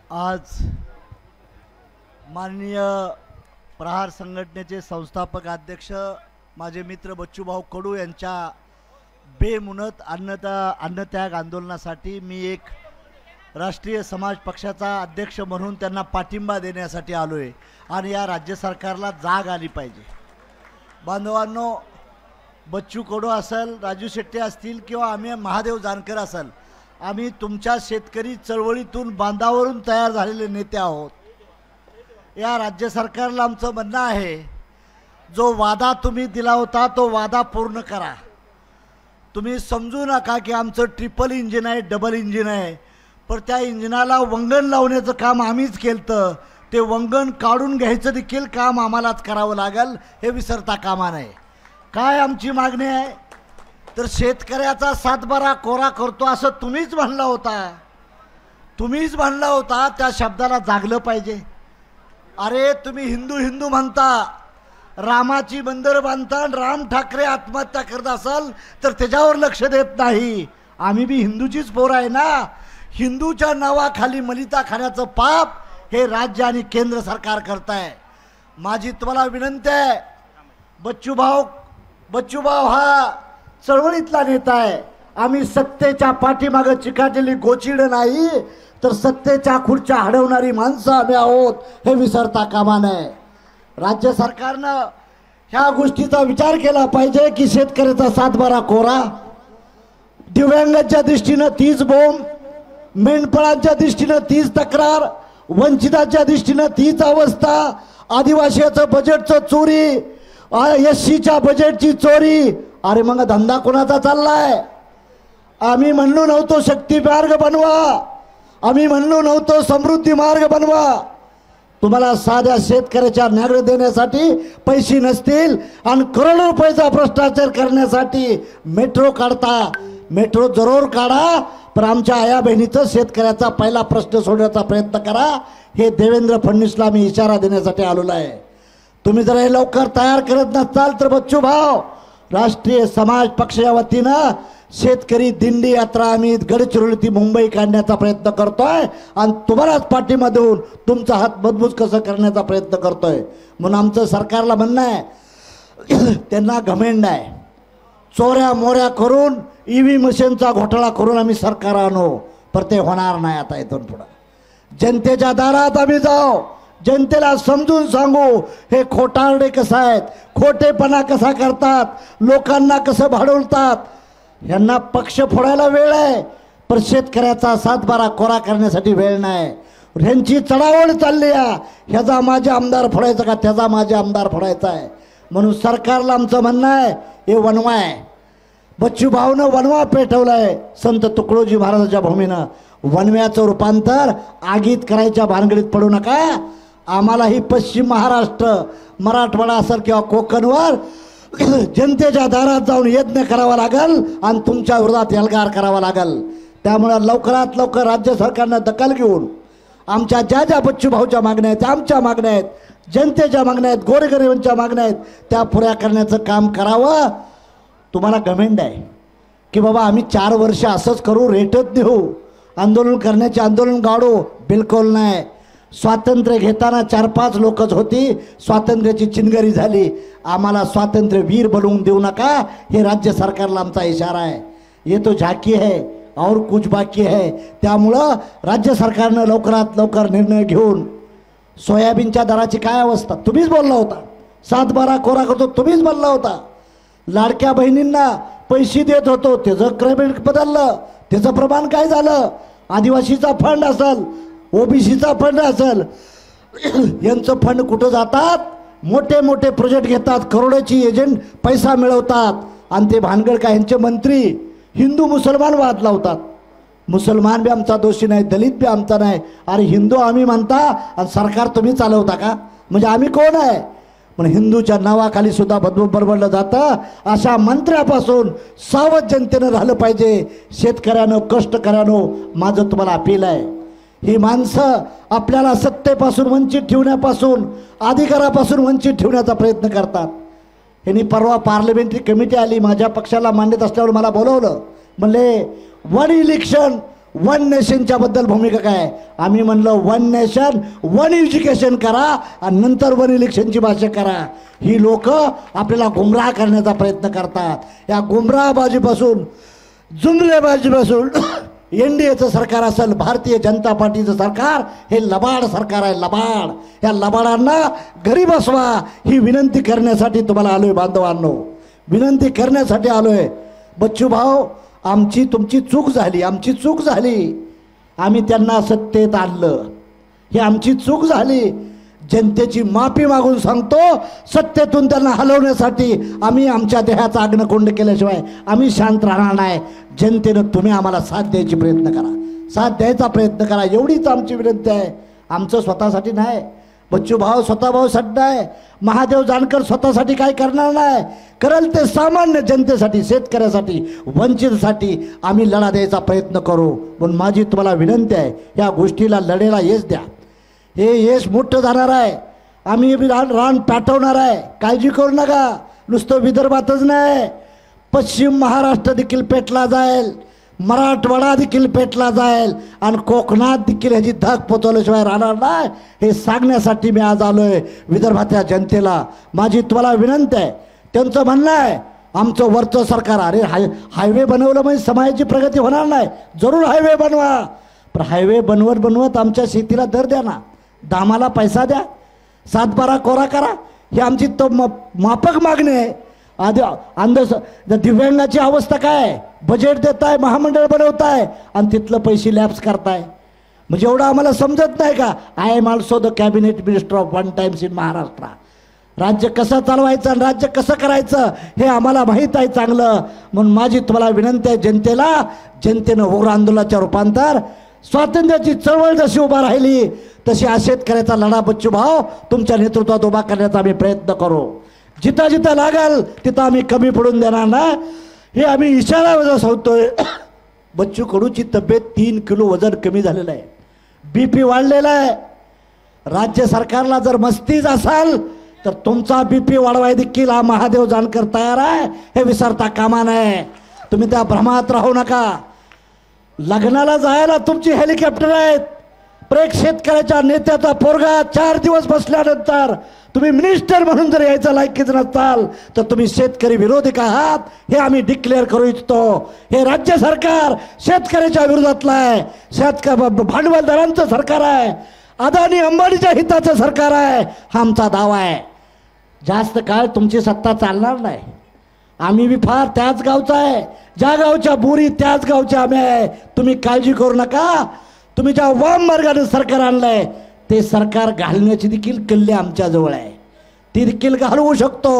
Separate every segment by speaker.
Speaker 1: आज माननीय प्रहार संघटनेचे संस्थापक अध्यक्ष माझे मित्र बच्चूभाऊ कडू यांच्या बेमुदत अन्नत्याग आंदोलनासाठी मी एक राष्ट्रीय समाज पक्षाचा अध्यक्ष म्हणून त्यांना पाठिंबा देण्यासाठी आलोय आणि या राज्य सरकारला जाग आली पाहिजे। बांधवांनो, बच्चू कडू असेल, राजू शेट्टी असतील किंवा आम्ही महादेव जानकर असेल, आम्ही तुमच्या शेतकरी चळवळीतून बांधावरून तयार झालेले नेते आहोत। या राज्य सरकारला आमचं म्हणणं आहे, जो वादा तुम्ही दिला होता तो वादा पूर्ण करा। तुम्ही समजू नका की आमचं ट्रिपल इंजिन आहे, डबल इंजिन आहे, पण त्या इंजिनाला वंगण लावण्याचं काम आम्हीच केलं, ते वंगण काढून घ्यायचं देखील काम आम्हालाच करावं लागेल, हे विसरता कामा नये। काय आमची मागणी आहे तर शेतकऱ्याचा सातबारा कोरा करतो असं तुम्हीच म्हणला होता, त्या शब्दाला जागलं पाहिजे। अरे तुम्ही हिंदू हिंदू म्हणता, रामाची बंदर बांधता, राम ठाकरे आत्महत्या करत असाल तर त्याच्यावर लक्ष देत नाही। आम्ही बी हिंदूचीच पोर आहे ना। हिंदूच्या नावाखाली मलिता खाण्याचं पाप हे राज्य आणि केंद्र सरकार करताय। माझी तुम्हाला विनंती आहे, बच्चूभाऊ हा चळवळीतला नेता आहे। आम्ही सत्तेच्या पाठीमागे चिकाटलेली गोचिड नाही, तर सत्तेच्या खुर्च्या हडवणारी माणसं आम्ही आहोत, हे विसरता कामा नये। राज्य सरकारनं ह्या गोष्टीचा विचार केला पाहिजे की शेतकऱ्याचा सातबारा कोरा, दिव्यांगांच्या दृष्टीनं तीच बोंब, मेंढपाळांच्या दृष्टीनं तीच तक्रार, वंचितांच्या दृष्टीनं तीच अवस्था, आदिवासीचं बजेटचं चोरी, एससीच्या बजेटची चोरी। अरे मग धंदा कोणाचा चाललाय? आम्ही म्हणलो नव्हतो शक्ती मार्ग बनवा, आम्ही म्हणलो नव्हतो समृद्धी मार्ग बनवा। तुम्हाला साध्या शेतकऱ्याच्या न्याय देण्यासाठी पैसे नसतील आणि करोडो रुपयाचा भ्रष्टाचार करण्यासाठी मेट्रो काढता। मेट्रो जरूर काढा, पण आमच्या आया बहिणीचं शेतकऱ्याचा पहिला प्रश्न सोडण्याचा प्रयत्न करा। हे देवेंद्र फडणवीसला मी इशारा देण्यासाठी आलेलो आहे। तुम्ही जर हे लवकर तयार करत नसाल तर बच्चू भाऊ, राष्ट्रीय समाज पक्षाच्या वतीनं शेतकरी दिंडी यात्रा आम्ही गडचिरोली ती मुंबई काढण्याचा प्रयत्न करतोय आणि तुम्हालाच पाठिंबा देऊन तुमचा हात मजबूत कसं करण्याचा प्रयत्न करतोय। म्हणून आमचं सरकारला म्हणणं आहे, त्यांना घमेंड आहे, चोऱ्या मोऱ्या करून ईव्ही मशीनचा घोटाळा करून आम्ही सरकार आणू, पण ते होणार नाही। आता इथून पुढे जनतेच्या दारात आम्ही जाऊ, जनतेला समजून सांगू हे खोटारडे कसं आहेत, खोटेपणा कसा करतात, लोकांना कसं भाडवतात। यांना पक्ष फोडायला वेळ आहे, पण शेतकऱ्याचा सातबारा कोरा करण्यासाठी वेळ नाही। ह्यांची चढावळ चालली आहे, ह्याचा माझे आमदार फोडायचा का त्याचा माझे आमदार फोडायचा आहे। म्हणून सरकारला आमचं म्हणणं आहे, हे वनवा आहे। बच्चू भाऊनं वनवा पेटवलाय संत तुकडोजी महाराजांच्या भूमीनं। वनव्याचं रूपांतर आगीत करायच्या भानगडीत पडू नका। आम्हाला ही पश्चिम महाराष्ट्र, मराठवाडा असेल किंवा कोकणवर जनतेच्या दारात जाऊन यज्ञ करावा लागेल आणि तुमच्या विरोधात एल्गार करावा लागेल। त्यामुळे लवकरात लवकर राज्य सरकारनं दखल घेऊन आमच्या ज्या बच्चू भाऊच्या मागण्या आहेत, आमच्या मागण्या आहेत, जनतेच्या मागण्या आहेत, गोरगरिबांच्या मागण्या आहेत, त्या पुऱ्या करण्याचं काम करावं। तुम्हाला घमेंड आहे की बाबा आम्ही 4 वर्ष असंच करू, रेटत नेऊ, आंदोलन करण्याचे आंदोलन गाडू, बिलकुल नाही। स्वातंत्र्य घेताना 4-5 लोकच होती, स्वातंत्र्याची चिनगरी झाली। आम्हाला स्वातंत्र्य वीर बनवून देऊ नका, हे राज्य सरकारला आमचा इशारा आहे। ये तो झाकी है और कुछ बाकी है। त्यामुळं राज्य सरकारनं लवकरात लवकर निर्णय घेऊन सोयाबीनच्या दराची काय अवस्था तुम्हीच बोलला होता, सातबारा कोरा करतो तुम्हीच बोलला होता। लाडक्या बहिणींना पैसे देत होतो, त्याचं क्रेडिट बदललं, त्याचं प्रमाण काय झालं? आदिवासीचा फंड असेल, ओबीसीचा फंड असेल, यांचं फंड कुठं जातात? मोठे मोठे प्रोजेक्ट घेतात, करोडोची एजंट पैसा मिळवतात आणि ते भानगड काय यांचे मंत्री हिंदू मुसलमान वाद लावतात। मुसलमान बी आमचा दोषी नाही, दलित बी आमचा नाही। अरे हिंदू आम्ही म्हणता आणि सरकार तुम्ही चालवता का? म्हणजे आम्ही कोण आहे? पण हिंदूच्या नावाखाली सुद्धा बडबडलं जातं। अशा मंत्र्यापासून सावध जनतेनं राहिलं पाहिजे। शेतकऱ्यानं, कष्टकऱ्यानं माझं तुम्हाला अपील आहे, ही माणसं आपल्याला सत्तेपासून वंचित ठेवण्यापासून, अधिकारापासून वंचित ठेवण्याचा प्रयत्न करतात। यांनी परवा पार्लमेंटरी कमिटी आली, माझ्या पक्षाला मान्यता असल्यावर मला बोलवलं, म्हणले वन इलेक्शन वन नेशनच्या बद्दल भूमिका काय? आम्ही म्हणलं वन नेशन वन एज्युकेशन करा आणि नंतर वन इलेक्शनची भाषा करा. ही लोक आपल्याला गुमराह करण्याचा प्रयत्न करतात. या गुमराहबाजीपासून जुमलेबाजीपासून NDAचं सरकार असेल, भारतीय जनता पार्टीचं सरकार हे लबाड सरकार आहे. लबाड. या लबाडांना घरी बसवा ही विनंती करण्यासाठी तुम्हाला आलोय बांधवांनो, विनंती करण्यासाठी आलोय. बच्चू भाऊ, आमची तुमची चूक झाली, आमची चूक झाली. आम्ही त्यांना सत्तेत आणलं, ही आमची चूक झाली. जनतेची माफी मागून सांगतो, सत्तेतून त्यांना हलवण्यासाठी आम्ही आमच्या देहाचा अग्नकुंड केल्याशिवाय आम्ही शांत राहणार नाही. जनतेनं तुम्ही आम्हाला साथ द्यायची प्रयत्न करा, साथ द्यायचा प्रयत्न करा, एवढीच आमची विनंती आहे. आमचं स्वतःसाठी नाही, बच्चू भाऊ स्वतः भाऊसाठी नाही, महादेव जानकर स्वतःसाठी काय करणार नाही. करेल ते सामान्य जनतेसाठी, शेतकऱ्यासाठी, वंचितसाठी आम्ही लढा द्यायचा प्रयत्न करू. म्हणून माझी तुम्हाला विनंती आहे, या गोष्टीला लढेला यश द्या. हे यश मोठं जाणार आहे. आम्ही रान पेटवणार आहे, काळजी करू नका. नुसतं विदर्भातच नाही, पश्चिम महाराष्ट्र देखील पेटला जाईल, मराठवाडा देखील पेटला जाईल आणि कोकणात देखील ह्याची धग पोचवल्याशिवाय राहणार नाही. हे सांगण्यासाठी मी आज आलोय विदर्भाच्या जनतेला. माझी तुम्हाला विनंती आहे. त्यांचं म्हणणं आहे आमचं वरचं सरकार, अरे हायवे बनवलं म्हणजे समाजाची प्रगती होणार नाही. जरूर हायवे बनवा, पण हायवे बनवत आमच्या शेतीला दर द्या ना, दामाला पैसा द्या, 7-12 कोरा करा. ही आमची तो माफक मागणी आहे. आधी दिव्यांगाची अवस्था काय? बजेट देताय, महामंडळ बनवताय आणि तिथलं पैसे लॅप्स करताय. म्हणजे एवढं आम्हाला समजत नाही का? I am also the cabinet minister of one times in Maharashtra. राज्य कसं चालवायचं आणि राज्य कसं करायचं हे आम्हाला माहीत आहे चांगलं. म्हणून माझी तुम्हाला विनंती आहे जनतेला, जनतेनं उग्र आंदोलनाच्या रूपांतर, स्वातंत्र्याची चळवळ जशी उभा राहिली तशी शेतकऱ्याचा लढा बच्चू भाऊ तुमच्या नेतृत्वात उभा करण्याचा आम्ही प्रयत्न करू. जिथं जिथं लागल तिथं आम्ही कमी पडून देणार ना, हे आम्ही इशारा वजा सांगतोय. बच्चू कडूची तब्येत 3 किलो वजन कमी झालेलं आहे, BP वाढलेला आहे. राज्य सरकारला जर मस्तीच असाल तर तुमचा BP वाढवाय देखील हा महादेव जानकर तयार आहे, हे विसरता कामा नये. तुम्ही त्या भ्रमात राहू नका. लग्नाला जायला तुमची हेलिकॉप्टर आहेत, पण एक शेतकऱ्याच्या नेत्याचा पोरगा 4 दिवस बसल्यानंतर तुम्ही मिनिस्टर म्हणून जर यायचं लायकीच नसाल तर तुम्ही शेतकरी विरोधक आहात, हे आम्ही डिक्लेअर करू इच्छितो. हे राज्य सरकार शेतकऱ्याच्या विरोधातलं आहे, भांडवलदारांचं सरकार आहे, अदानी अंबानीच्या हिताचं सरकार आहे, हा आमचा दावा आहे. जास्त काळ तुमची सत्ता चालणार नाही. आम्ही बी फार त्याच गावचा आहे, ज्या गावच्या बोरी त्याच गावच्या आम्ही आहे. तुम्ही काळजी करू नका. तुम्ही ज्या वाम मार्गाने सरकार आणलंय ते सरकार घालण्याची देखील कल्ले आमच्याजवळ आहे, ती देखील घालवू शकतो.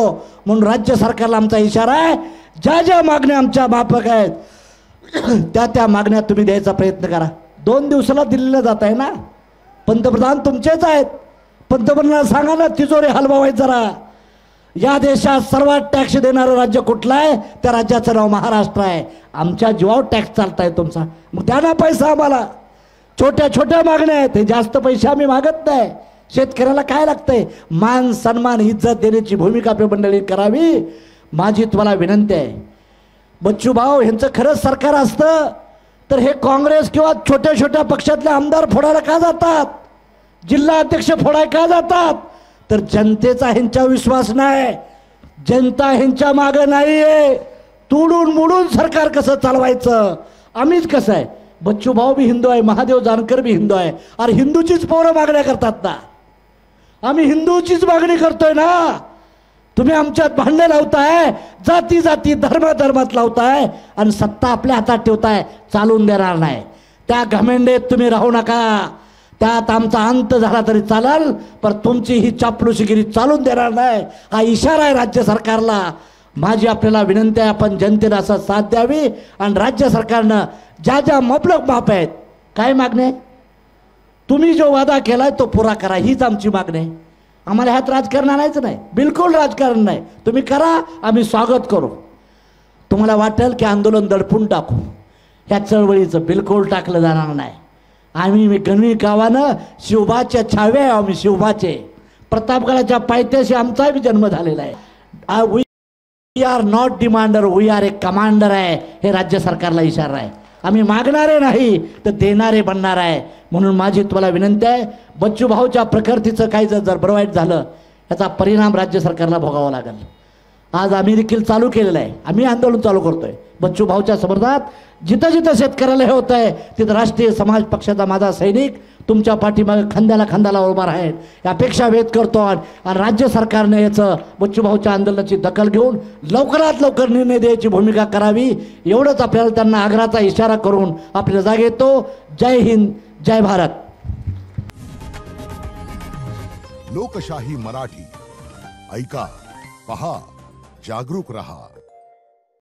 Speaker 1: म्हणून राज्य सरकारला आमचा इशारा आहे, ज्या ज्या मागण्या आमच्या माफक आहेत त्या मागण्या तुम्ही द्यायचा प्रयत्न करा. 2 दिवसाला दिल्लीला जात आहे ना, पंतप्रधान तुमचेच आहेत. पंतप्रधानांना सांगा ना तिजोरी हलवायचं जरा. या देशात सर्वात टॅक्स देणारं राज्य कुठलं आहे? त्या राज्याचं नाव महाराष्ट्र आहे. आमच्या जीवावर टॅक्स चालताय तुमचा, मग द्या ना पैसा आम्हाला. छोट्या छोट्या मागण्या आहेत, हे जास्त पैसे आम्ही मागत नाही. शेतकऱ्याला काय लागतंय? मान सन्मान इज्जत देण्याची भूमिका मंडळी करावी. माझी तुम्हाला विनंती आहे. बच्चू भाऊ यांचं खरंच सरकार असतं तर हे काँग्रेस किंवा छोट्या छोट्या पक्षातले आमदार फोडायला का जातात? जिल्हा अध्यक्ष फोडाय का जातात? तर जनतेचा ह्यांच्या विश्वास नाही, जनता ह्यांच्या मागं नाही आहे. तोडून मोडून सरकार कसं चालवायचं आम्हीच कसं आहे. बच्चू भाऊ भी हिंदू आहे, महादेव जानकर भी हिंदू आहे. अरे हिंदूचीच पोरं मागण्या करतात ना, आम्ही हिंदूचीच मागणी करतोय ना. तुम्ही आमच्यात भांडे लावताय, जाती जाती धर्मात लावताय आणि सत्ता आपल्या हातात ठेवताय. चालून देणार नाही. त्या घमेंडेत तुम्ही राहू नका. त्यात आमचा अंत झाला तरी चालेल, पण तुमची ही चापलुशीगिरी चालून देणार नाही. हा इशारा आहे राज्य सरकारला. माझी आपल्याला विनंती आहे, आपण जनतेला असं साथ द्यावी आणि राज्य सरकारनं ज्या ज्या मबलक माप आहेत. काय मागणे? तुम्ही जो वादा केलाय तो पुरा करा, हीच आमची मागणी आहे. आम्हाला ह्यात राजकारण आणायचं नाही, बिलकुल राजकारण नाही. तुम्ही करा, आम्ही स्वागत करू. तुम्हाला वाटेल की आंदोलन दडपून टाकू, ह्या चळवळीचं बिलकुल टाकलं जाणार नाही. आम्ही गणवी गावानं शिवबाच्या छावे आहे. आम्ही शिवबाचे प्रतापगडाच्या पायथ्याशी आमचा बी जन्म झालेला आहे. We are not demander, we are a commander आहे. हे राज्य सरकारला इशारा आहे. आम्ही मागणारे नाही तर देणारे बनणार आहे. म्हणून माझी तुम्हाला विनंती आहे, बच्चू भाऊच्या प्रकृतीचं काही जर बरं वाईट झालं याचा परिणाम राज्य सरकारला भोगावा लागेल. आज आम्ही देखील चालू केलेलं आहे, आम्ही आंदोलन चालू करतोय बच्चू भाऊच्या समर्थनात. जिथं जिथं शेतकऱ्याला हे होत आहे तिथं राष्ट्रीय समाज पक्षाचा माझा सैनिक तुमच्या पाठीमागे खांद्याला खांद्याला उभा राहील ही अपेक्षा व्यक्त करतो. आणि राज्य सरकारने याचं बच्चू भाऊच्या आंदोलनाची दखल घेऊन लवकरात लवकर निर्णय द्यायची भूमिका करावी, एवढंच आपल्याला त्यांना आग्रहाचा इशारा करून आपल्या जागे येतो. जय हिंद, जय भारत.
Speaker 2: लोकशाही मराठी ऐका, पहा, जागरूक रहा.